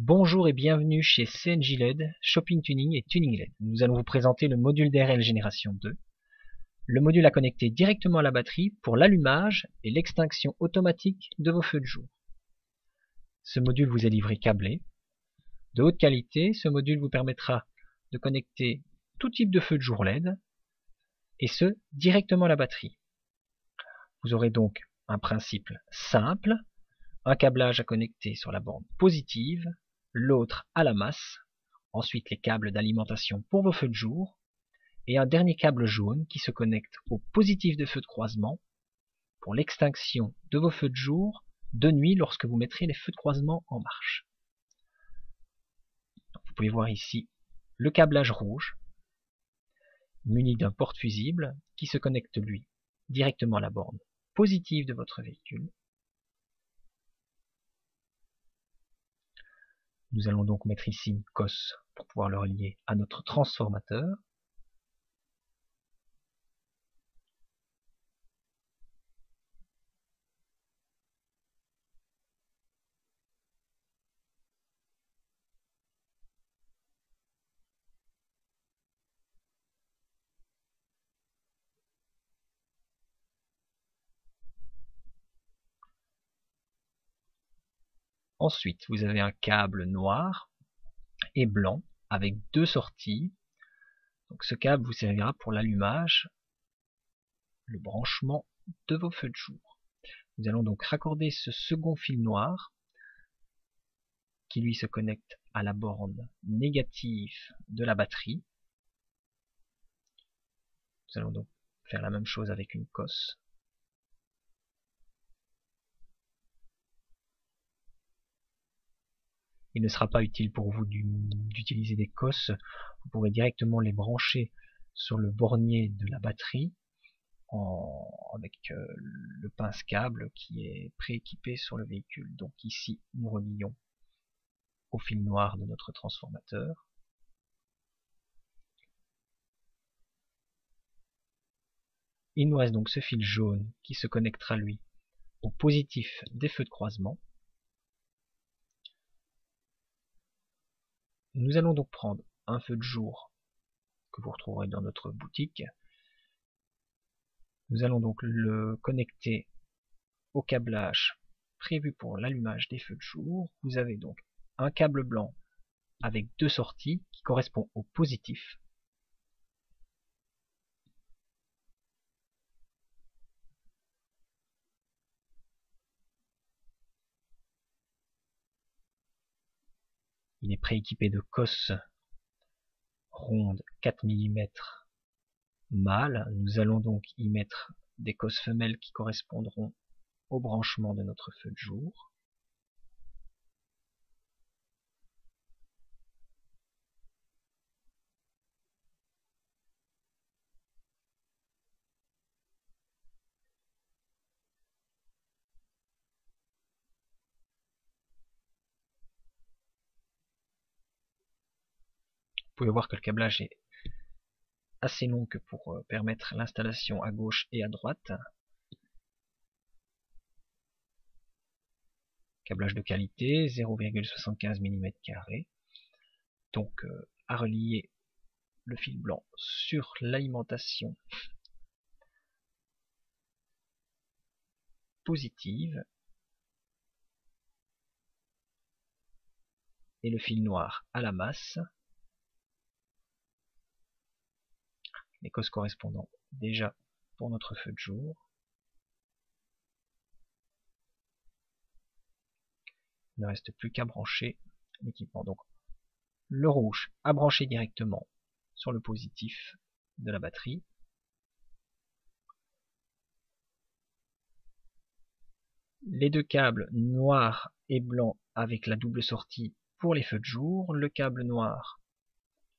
Bonjour et bienvenue chez CNJ LED, Shopping Tuning et Tuning LED. Nous allons vous présenter le module DRL Génération 2. Le module à connecter directement à la batterie pour l'allumage et l'extinction automatique de vos feux de jour. Ce module vous est livré câblé. De haute qualité, ce module vous permettra de connecter tout type de feu de jour LED, et ce, directement à la batterie. Vous aurez donc un principe simple, un câblage à connecter sur la borne positive, l'autre à la masse, ensuite les câbles d'alimentation pour vos feux de jour, et un dernier câble jaune qui se connecte au positif de feu de croisement pour l'extinction de vos feux de jour de nuit lorsque vous mettrez les feux de croisement en marche. Donc, vous pouvez voir ici le câblage rouge muni d'un porte-fusible qui se connecte lui directement à la borne positive de votre véhicule. Nous allons donc mettre ici une cosse pour pouvoir le relier à notre transformateur. Ensuite, vous avez un câble noir et blanc avec deux sorties. Donc ce câble vous servira pour l'allumage, le branchement de vos feux de jour. Nous allons donc raccorder ce second fil noir qui lui se connecte à la borne négative de la batterie. Nous allons donc faire la même chose avec une cosse. Il ne sera pas utile pour vous d'utiliser des cosses. Vous pourrez directement les brancher sur le bornier de la batterie avec le pince-câble qui est prééquipé sur le véhicule. Donc ici, nous relions au fil noir de notre transformateur. Il nous reste donc ce fil jaune qui se connectera lui au positif des feux de croisement. Nous allons donc prendre un feu de jour que vous retrouverez dans notre boutique. Nous allons donc le connecter au câblage prévu pour l'allumage des feux de jour. Vous avez donc un câble blanc avec deux sorties qui correspond au positif. Il est prééquipé de cosses rondes 4 mm mâles. Nous allons donc y mettre des cosses femelles qui correspondront au branchement de notre feu de jour. Vous pouvez voir que le câblage est assez long que pour permettre l'installation à gauche et à droite. Câblage de qualité, 0,75 mm². Donc à relier le fil blanc sur l'alimentation positive et le fil noir à la masse. Les cosses correspondant déjà pour notre feu de jour. Il ne reste plus qu'à brancher l'équipement. Donc le rouge à brancher directement sur le positif de la batterie. Les deux câbles noir et blanc avec la double sortie pour les feux de jour. Le câble noir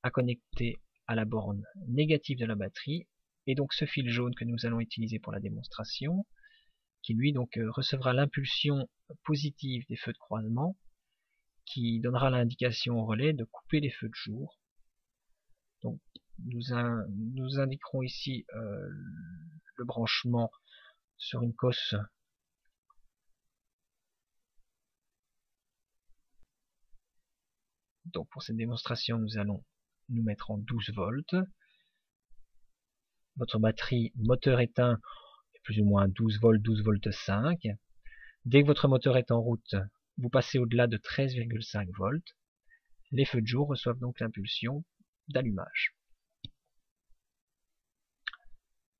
à connecter à la borne négative de la batterie, et donc ce fil jaune que nous allons utiliser pour la démonstration, qui lui donc recevra l'impulsion positive des feux de croisement, qui donnera l'indication au relais de couper les feux de jour. Donc nous indiquerons ici le branchement sur une cosse Donc pour cette démonstration, nous allons nous mettre en 12 volts. Votre batterie moteur éteint est plus ou moins 12 volts 5. Dès que votre moteur est en route, vous passez au-delà de 13,5 volts. Les feux de jour reçoivent donc l'impulsion d'allumage.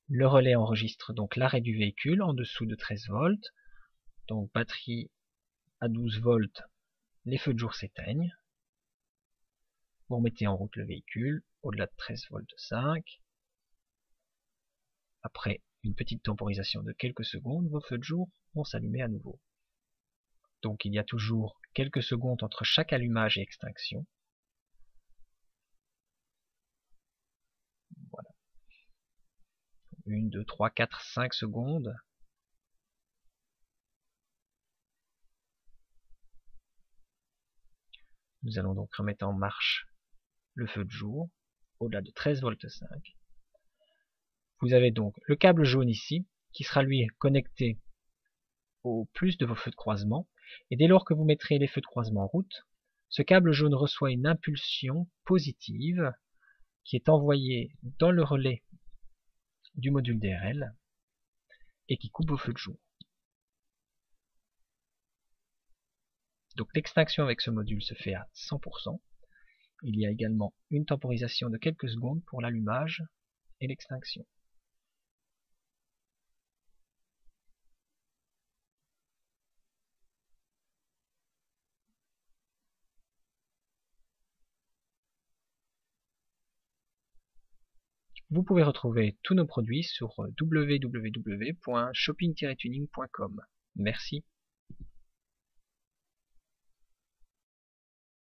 Le relais enregistre donc l'arrêt du véhicule en dessous de 13 volts. Donc batterie à 12 volts, les feux de jour s'éteignent. Vous remettez en route le véhicule au-delà de 13 volts 5. Après une petite temporisation de quelques secondes, vos feux de jour vont s'allumer à nouveau. Donc il y a toujours quelques secondes entre chaque allumage et extinction. Voilà. 1, 2, 3, 4, 5 secondes. Nous allons donc remettre en marche le feu de jour au-delà de 13 volts 5. Vous avez donc le câble jaune ici qui sera lui connecté au plus de vos feux de croisement. Et dès lors que vous mettrez les feux de croisement en route, ce câble jaune reçoit une impulsion positive qui est envoyée dans le relais du module DRL et qui coupe vos feux de jour. Donc l'extinction avec ce module se fait à 100%. Il y a également une temporisation de quelques secondes pour l'allumage et l'extinction. Vous pouvez retrouver tous nos produits sur www.shopping-tuning.com. Merci.